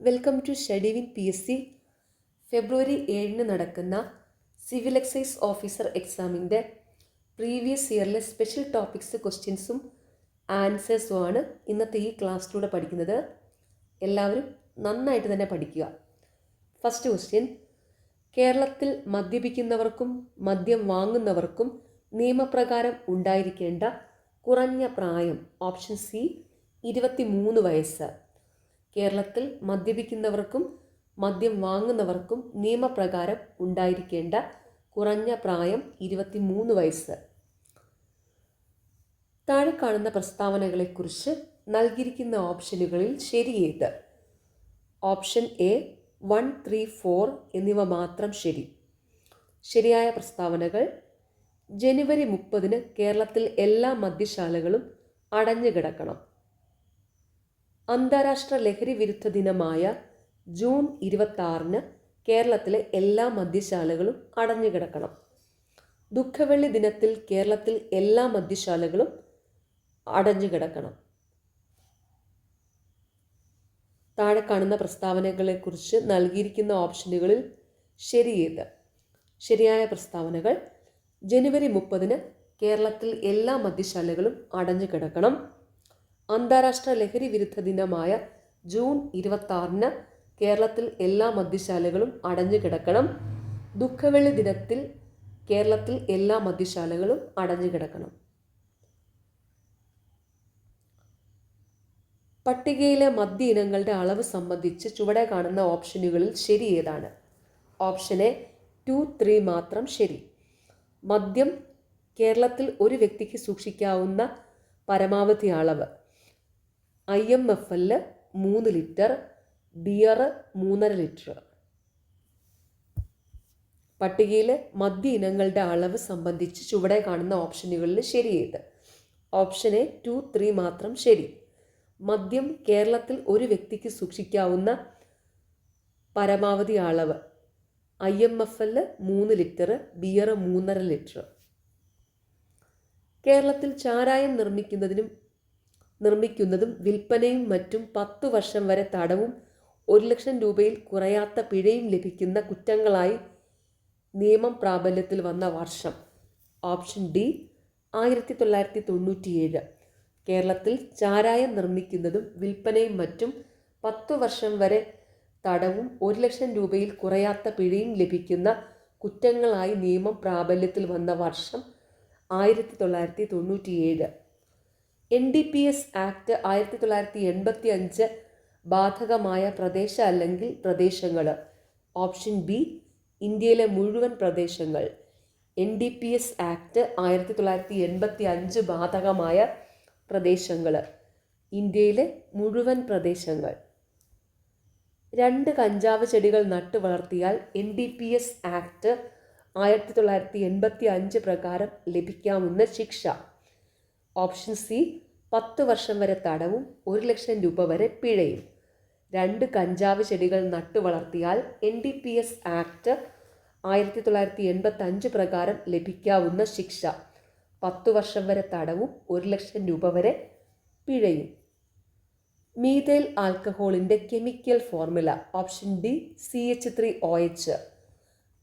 Welcome to study win PSC. ഫെബ്രുവരി 7 നടക്കുന്ന civil excise officer എക്സാമിൻ്റെ പ്രീവിയസ് ഇയറിലെ സ്പെഷ്യൽ ടോപ്പിക്സ് ക്വസ്റ്റ്യൻസും ആൻസേഴ്സുമാണ് ഇന്നത്തെ ഈ ക്ലാസ്സിലൂടെ പഠിക്കുന്നത്. എല്ലാവരും നന്നായിട്ട് തന്നെ പഠിക്കുക. ഫസ്റ്റ് ക്വസ്റ്റ്യൻ: കേരളത്തിൽ മദ്യപിക്കുന്നവർക്കും മദ്യം വാങ്ങുന്നവർക്കും നിയമപ്രകാരം ഉണ്ടായിരിക്കേണ്ട കുറഞ്ഞ പ്രായം ഓപ്ഷൻ സി 23 വയസ്സ്. കേരളത്തിൽ മദ്യപിക്കുന്നവർക്കും മദ്യം വാങ്ങുന്നവർക്കും നിയമപ്രകാരം ഉണ്ടായിരിക്കേണ്ട കുറഞ്ഞ പ്രായം 23 വയസ്സ്. താഴെ കാണുന്ന പ്രസ്താവനകളെക്കുറിച്ച് നൽകിയിരിക്കുന്ന ഓപ്ഷനുകളിൽ ശരിയേത്? ഓപ്ഷൻ എ 1, 3, 4 എന്നിവ മാത്രം ശരി. ശരിയായ പ്രസ്താവനകൾ: ജനുവരി 30 കേരളത്തിൽ എല്ലാ മദ്യശാലകളും അടഞ്ഞു കിടക്കണം. അന്താരാഷ്ട്ര ലഹരി വിരുദ്ധ ദിനമായ ജൂൺ 26 കേരളത്തിലെ എല്ലാ മദ്യശാലകളും അടഞ്ഞു കിടക്കണം. ദുഃഖവെള്ളി ദിനത്തിൽ കേരളത്തിൽ എല്ലാ മദ്യശാലകളും അടഞ്ഞു കിടക്കണം. താഴെ കാണുന്ന പ്രസ്താവനകളെക്കുറിച്ച് നൽകിയിരിക്കുന്ന ഓപ്ഷനുകളിൽ ശരിയേത്? ശരിയായ പ്രസ്താവനകൾ: ജനുവരി 30 കേരളത്തിൽ എല്ലാ മദ്യശാലകളും അടഞ്ഞു കിടക്കണം. അന്താരാഷ്ട്ര ലഹരി വിരുദ്ധ ദിനമായ ജൂൺ 26 കേരളത്തിൽ എല്ലാ മദ്യശാലകളും അടഞ്ഞു കിടക്കണം. ദുഃഖവെള്ളി ദിനത്തിൽ കേരളത്തിൽ എല്ലാ മദ്യശാലകളും അടഞ്ഞു കിടക്കണം. പട്ടികയിലെ മദ്യ ഇനങ്ങളുടെ അളവ് സംബന്ധിച്ച് ചുവടെ കാണുന്ന ഓപ്ഷനുകളിൽ ശരി ഏതാണ്? ഓപ്ഷൻ എ 2, 3 മാത്രം ശരി. മദ്യം കേരളത്തിൽ ഒരു വ്യക്തിക്ക് സൂക്ഷിക്കാവുന്ന പരമാവധി അളവ് IMFL 3 ലിറ്റർ, ബിയർ 3.5 ലിറ്റർ. പട്ടികയിലെ മദ്യ ഇനങ്ങളുടെ അളവ് സംബന്ധിച്ച് ചുവടെ കാണുന്ന ഓപ്ഷനുകളിൽ ശരിയേത്? ഓപ്ഷൻ എ 2, 3 മാത്രം ശരി. മദ്യം കേരളത്തിൽ ഒരു വ്യക്തിക്ക് സൂക്ഷിക്കാവുന്ന പരമാവധി അളവ് IMFL 3 ലിറ്റർ, ബിയർ 3.5 ലിറ്റർ. കേരളത്തിൽ ചാരായം നിർമ്മിക്കുന്നതും വിൽപ്പനയും മറ്റും 10 വർഷം വരെ തടവും 1 ലക്ഷം രൂപയിൽ കുറയാത്ത പിഴയും ലഭിക്കുന്ന കുറ്റങ്ങളായി നിയമം പ്രാബല്യത്തിൽ വന്ന വർഷം ഓപ്ഷൻ ഡി 1997. കേരളത്തിൽ ചാരായം നിർമ്മിക്കുന്നതും വിൽപ്പനയും മറ്റും 10 വർഷം വരെ തടവും 1 ലക്ഷം രൂപയിൽ കുറയാത്ത പിഴയും ലഭിക്കുന്ന കുറ്റങ്ങളായി നിയമം പ്രാബല്യത്തിൽ വന്ന വർഷം 1997. NDPS ആക്ട് 1985 ബാധകമായ പ്രദേശ അല്ലെങ്കിൽ പ്രദേശങ്ങൾ ഓപ്ഷൻ ബി ഇന്ത്യയിലെ മുഴുവൻ പ്രദേശങ്ങൾ. NDPS ആക്ട് 1985 ബാധകമായ പ്രദേശങ്ങൾ ഇന്ത്യയിലെ മുഴുവൻ പ്രദേശങ്ങൾ. 2 കഞ്ചാവ് ചെടികൾ നട്ടു വളർത്തിയാൽ NDPS ആക്ട് 1985 പ്രകാരം ലഭിക്കാവുന്ന ശിക്ഷ ഓപ്ഷൻ സി 10 വർഷം വരെ തടവും 1 ലക്ഷം രൂപ വരെ പിഴയും. 2 കഞ്ചാവ് ചെടികൾ നട്ടു വളർത്തിയാൽ NDPS ആക്ട് 1985 പ്രകാരം ലഭിക്കാവുന്ന ശിക്ഷ 10 വർഷം വരെ തടവും 1 ലക്ഷം രൂപ വരെ പിഴയും. മീഥൈൽ ആൽക്കഹോളിൻ്റെ chemical formula option D CH3OH.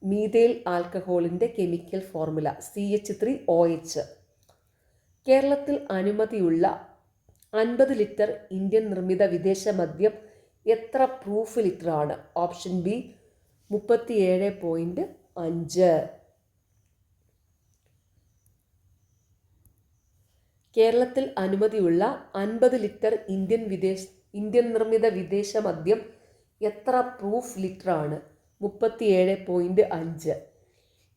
Methyl ആൽക്കഹോളിൻ്റെ കെമിക്കൽ ഫോർമുല CH3OH. കേരളത്തിൽ അനുമതിയുള്ള 50 ലിറ്റർ ഇന്ത്യൻ നിർമ്മിത വിദേശ മദ്യം എത്ര പ്രൂഫ് ലിറ്ററാണ്? Option B 37.5. കേരളത്തിൽ അനുമതിയുള്ള 50 ലിറ്റർ ഇന്ത്യൻ നിർമ്മിത വിദേശ മദ്യം എത്ര പ്രൂഫ് ലിറ്ററാണ്? 37.5.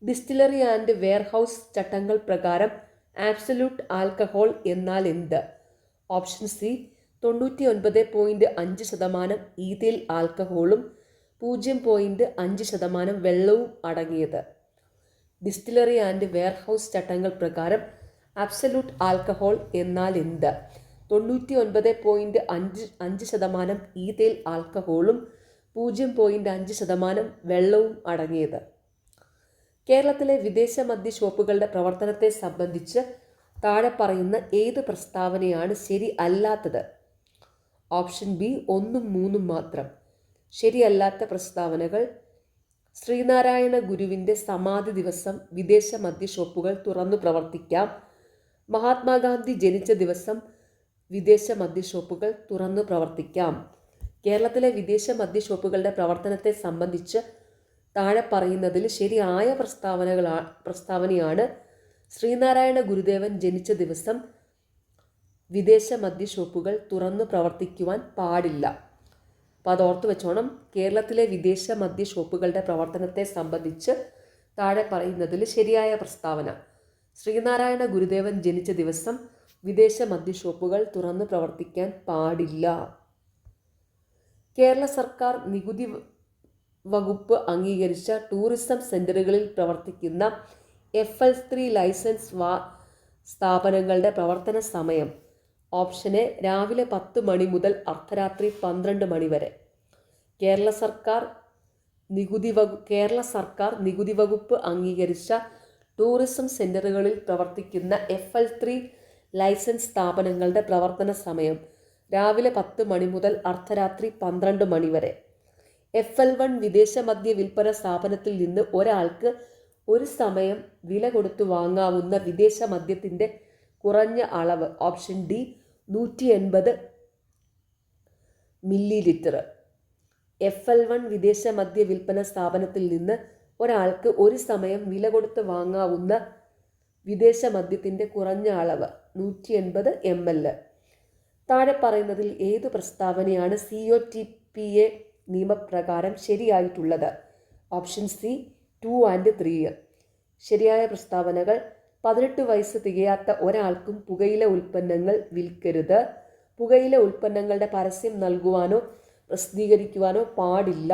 ഡിസ്റ്റിലറി ആൻഡ് വെയർഹൗസ് ചട്ടങ്ങൾ പ്രകാരം ആബ്സല്യൂട്ട് ആൽക്കഹോൾ എന്നാൽ എന്ത്? ഓപ്ഷൻ സി 99.5% ഈഥൈൽ ആൽക്കഹോളും 0.5% വെള്ളവും അടങ്ങിയത്. ഡിസ്റ്റിലറി ആൻഡ് വെയർഹൗസ് ചട്ടങ്ങൾ പ്രകാരം ആബ്സല്യൂട്ട് ആൽക്കഹോൾ എന്നാൽ എന്ത്? 99.5% ഈഥൈൽ ആൽക്കഹോളും 0.5% വെള്ളവും അടങ്ങിയത്. കേരളത്തിലെ വിദേശ മദ്യ ഷോപ്പുകളുടെ പ്രവർത്തനത്തെ സംബന്ധിച്ച് താഴെ പറയുന്ന ഏത് പ്രസ്താവനയാണ് ശരി അല്ലാത്തത്? ഓപ്ഷൻ ബി 1, 3 മാത്രം. ശരിയല്ലാത്ത പ്രസ്താവനകൾ: ശ്രീനാരായണ ഗുരുവിൻ്റെ സമാധി ദിവസം വിദേശ മദ്യഷോപ്പുകൾ തുറന്നു പ്രവർത്തിക്കാം. മഹാത്മാഗാന്ധി ജനിച്ച ദിവസം വിദേശ മദ്യഷോപ്പുകൾ തുറന്നു പ്രവർത്തിക്കാം. കേരളത്തിലെ വിദേശ മദ്യഷോപ്പുകളുടെ പ്രവർത്തനത്തെ സംബന്ധിച്ച് താഴെ പറയുന്നതിൽ ശരിയായ പ്രസ്താവനയാണ് ശ്രീനാരായണ ഗുരുദേവൻ ജനിച്ച ദിവസം വിദേശ മദ്യഷോപ്പുകൾ തുറന്നു പ്രവർത്തിക്കുവാൻ പാടില്ല. അപ്പോൾ അത് ഓർത്തു വെച്ചോണം. കേരളത്തിലെ വിദേശ മദ്യഷോപ്പുകളുടെ പ്രവർത്തനത്തെ സംബന്ധിച്ച് താഴെ പറയുന്നതിൽ ശരിയായ പ്രസ്താവന: ശ്രീനാരായണ ഗുരുദേവൻ ജനിച്ച ദിവസം വിദേശ മദ്യഷോപ്പുകൾ തുറന്നു പ്രവർത്തിക്കാൻ പാടില്ല. കേരള സർക്കാർ നികുതി വകുപ്പ് അംഗീകരിച്ച ടൂറിസം സെൻ്ററുകളിൽ പ്രവർത്തിക്കുന്ന FL3 ലൈസൻസ് സ്ഥാപനങ്ങളുടെ പ്രവർത്തന സമയം: ഓപ്ഷൻ എ രാവിലെ 10 മണി മുതൽ അർദ്ധരാത്രി 12 മണി വരെ. കേരള സർക്കാർ നികുതി വകുപ്പ് അംഗീകരിച്ച ടൂറിസം സെൻ്ററുകളിൽ പ്രവർത്തിക്കുന്ന FL3 ലൈസൻസ് സ്ഥാപനങ്ങളുടെ പ്രവർത്തന സമയം രാവിലെ 10 മണി മുതൽ അർദ്ധരാത്രി 12 മണി വരെ. FL1 വിദേശ മദ്യ വിൽപ്പന സ്ഥാപനത്തിൽ നിന്ന് ഒരാൾക്ക് ഒരു സമയം വില കൊടുത്തു വാങ്ങാവുന്ന വിദേശ മദ്യത്തിൻ്റെ കുറഞ്ഞ അളവ്: ഓപ്ഷൻ ഡി 180 മില്ലി. FL1 വിദേശ മദ്യ വിൽപ്പന സ്ഥാപനത്തിൽ നിന്ന് ഒരാൾക്ക് ഒരു സമയം വില കൊടുത്ത് വാങ്ങാവുന്ന വിദേശ മദ്യത്തിൻ്റെ കുറഞ്ഞ അളവ് 180 ml. താഴെ പറയുന്നതിൽ ഏതു പ്രസ്താവനയാണ് COTPA നിയമപ്രകാരം ശരിയായിട്ടുള്ളത്? Option C 2 and 3. ശരിയായ പ്രസ്താവനകൾ: 18 വയസ്സ് തികയാത്ത ഒരാൾക്കും പുകയില ഉൽപ്പന്നങ്ങൾ വിൽക്കരുത്. പുകയില ഉൽപ്പന്നങ്ങളുടെ പരസ്യം നൽകുവാനോ പ്രസിദ്ധീകരിക്കുവാനോ പാടില്ല.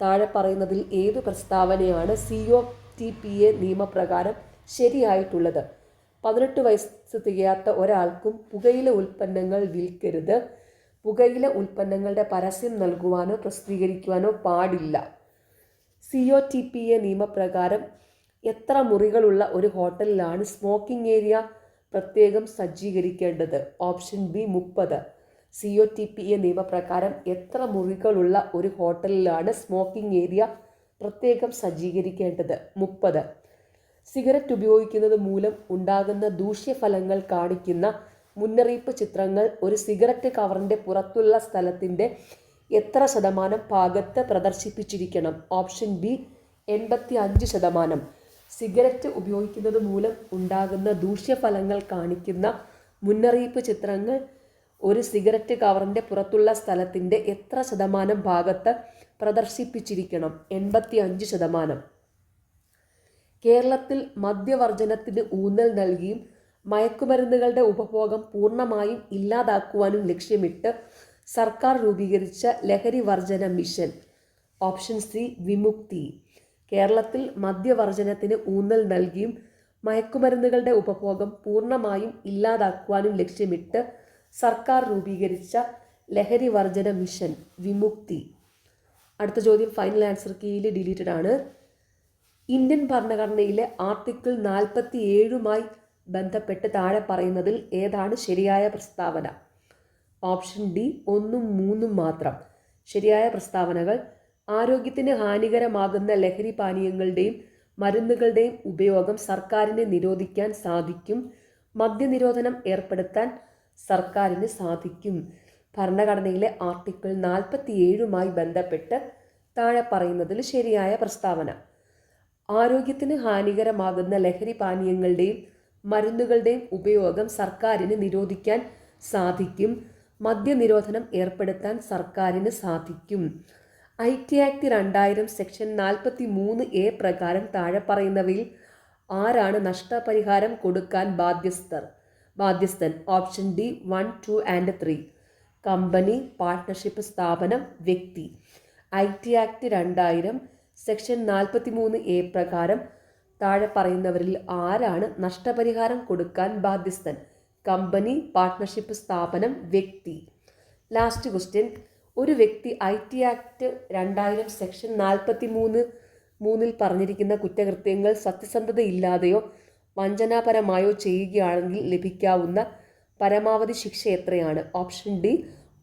താഴെ പറയുന്നതിൽ ഏതു പ്രസ്താവനയാണ് COTPA നിയമപ്രകാരം ശരിയായിട്ടുള്ളത്? 18 വയസ്സ് തികയാത്ത ഒരാൾക്കും പുകയില ഉൽപ്പന്നങ്ങൾ വിൽക്കരുത്. പുകയില ഉൽപ്പന്നങ്ങളുടെ പരസ്യം നൽകുവാനോ പ്രസിദ്ധീകരിക്കുവാനോ പാടില്ല. COTPA നിയമപ്രകാരം എത്ര മുറികളുള്ള ഒരു ഹോട്ടലിലാണ് സ്മോക്കിംഗ് ഏരിയ പ്രത്യേകം സജ്ജീകരിക്കേണ്ടത്? Option B 30. COTPA നിയമപ്രകാരം എത്ര മുറികളുള്ള ഒരു ഹോട്ടലിലാണ് സ്മോക്കിംഗ് ഏരിയ പ്രത്യേകം സജ്ജീകരിക്കേണ്ടത്? 30. സിഗരറ്റ് ഉപയോഗിക്കുന്നത് മൂലം ഉണ്ടാകുന്ന ദൂഷ്യഫലങ്ങൾ കാണിക്കുന്ന മുന്നറിയിപ്പ് ചിത്രങ്ങൾ ഒരു സിഗരറ്റ് കവറിൻ്റെ പുറത്തുള്ള സ്ഥലത്തിൻ്റെ എത്ര ശതമാനം ഭാഗത്ത് പ്രദർശിപ്പിച്ചിരിക്കണം? Option B 85%. സിഗരറ്റ് ഉപയോഗിക്കുന്നത് മൂലം ഉണ്ടാകുന്ന ദൂഷ്യഫലങ്ങൾ കാണിക്കുന്ന മുന്നറിയിപ്പ് ചിത്രങ്ങൾ ഒരു സിഗരറ്റ് കവറിൻ്റെ പുറത്തുള്ള സ്ഥലത്തിൻ്റെ എത്ര ശതമാനം ഭാഗത്ത് പ്രദർശിപ്പിച്ചിരിക്കണം? 85%. കേരളത്തിൽ മദ്യവർജനത്തിന് ഊന്നൽ നൽകിയും മയക്കുമരുന്നുകളുടെ ഉപഭോഗം പൂർണ്ണമായും ഇല്ലാതാക്കുവാനും ലക്ഷ്യമിട്ട് സർക്കാർ രൂപീകരിച്ച ലഹരി വർജന മിഷൻ: ഓപ്ഷൻ സി വിമുക്തി. കേരളത്തിൽ മദ്യവർജനത്തിന് ഊന്നൽ നൽകിയും മയക്കുമരുന്നുകളുടെ ഉപഭോഗം പൂർണ്ണമായും ഇല്ലാതാക്കുവാനും ലക്ഷ്യമിട്ട് സർക്കാർ രൂപീകരിച്ച ലഹരി വർജന മിഷൻ വിമുക്തി. അടുത്ത ചോദ്യം ഫൈനൽ ആൻസർ കീയിൽ ഡിലീറ്റഡ് ആണ്. ഇന്ത്യൻ ഭരണഘടനയിലെ ആർട്ടിക്കിൾ 47 ബന്ധപ്പെട്ട് താഴെ പറയുന്നതിൽ ഏതാണ് ശരിയായ പ്രസ്താവന? ഓപ്ഷൻ ഡി 1ഉം 3ഉം മാത്രം. ശരിയായ പ്രസ്താവനകൾ: ആരോഗ്യത്തിന് ഹാനികരമാകുന്ന ലഹരി പാനീയങ്ങളുടെയും മരുന്നുകളുടെയും ഉപയോഗം സർക്കാരിന് നിരോധിക്കാൻ സാധിക്കും. മദ്യനിരോധനം ഏർപ്പെടുത്താൻ സർക്കാരിന് സാധിക്കും. ഭരണഘടനയിലെ ആർട്ടിക്കിൾ 47 ബന്ധപ്പെട്ട് താഴെ പറയുന്നതിൽ ശരിയായ പ്രസ്താവന: ആരോഗ്യത്തിന് ഹാനികരമാകുന്ന ലഹരി പാനീയങ്ങളുടെയും മരുന്നുകളുടെയും ഉപയോഗം സർക്കാരിന് നിരോധിക്കാൻ സാധിക്കും. മദ്യനിരോധനം ഏർപ്പെടുത്താൻ സർക്കാരിന് സാധിക്കും. IT ആക്ട് 2000 സെക്ഷൻ 43A പ്രകാരം താഴെ പറയുന്നവയിൽ ആരാണ് നഷ്ടപരിഹാരം കൊടുക്കാൻ ബാധ്യസ്ഥൻ? Option D 1, 2 and 3. Company, partnership സ്ഥാപനം, വ്യക്തി. IT ആക്ട് 2000 സെക്ഷൻ 43A പ്രകാരം താഴെ പറയുന്നവരിൽ ആരാണ് നഷ്ടപരിഹാരം കൊടുക്കാൻ ബാധ്യസ്ഥൻ? കമ്പനി, പാർട്ട്ണർഷിപ്പ് സ്ഥാപനം, വ്യക്തി. ലാസ്റ്റ് ക്വസ്റ്റ്യൻ: ഒരു വ്യക്തി IT ആക്ട് 2000 സെക്ഷൻ 43 പറഞ്ഞിരിക്കുന്ന കുറ്റകൃത്യങ്ങൾ സത്യസന്ധതയില്ലാതെയോ വഞ്ചനാപരമായോ ചെയ്യുകയാണെങ്കിൽ ലഭിക്കാവുന്ന പരമാവധി ശിക്ഷ എത്രയാണ്? ഓപ്ഷൻ ഡി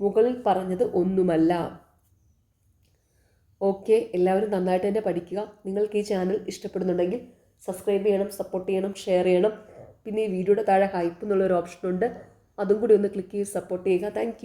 മുകളിൽ പറഞ്ഞത് ഒന്നുമല്ല. ഓക്കെ, എല്ലാവരും നന്നായിട്ട് തന്നെ പഠിക്കുക. നിങ്ങൾക്ക് ഈ ചാനൽ ഇഷ്ടപ്പെടുന്നുണ്ടെങ്കിൽ സബ്സ്ക്രൈബ് ചെയ്യണം, സപ്പോർട്ട് ചെയ്യണം, ഷെയർ ചെയ്യണം. പിന്നെ ഈ വീഡിയോയുടെ താഴെ ഹൈപ്പ് എന്നുള്ളൊരു ഓപ്ഷനുണ്ട്, അതും കൂടി ഒന്ന് ക്ലിക്ക് ചെയ്ത് സപ്പോർട്ട് ചെയ്യുക. താങ്ക്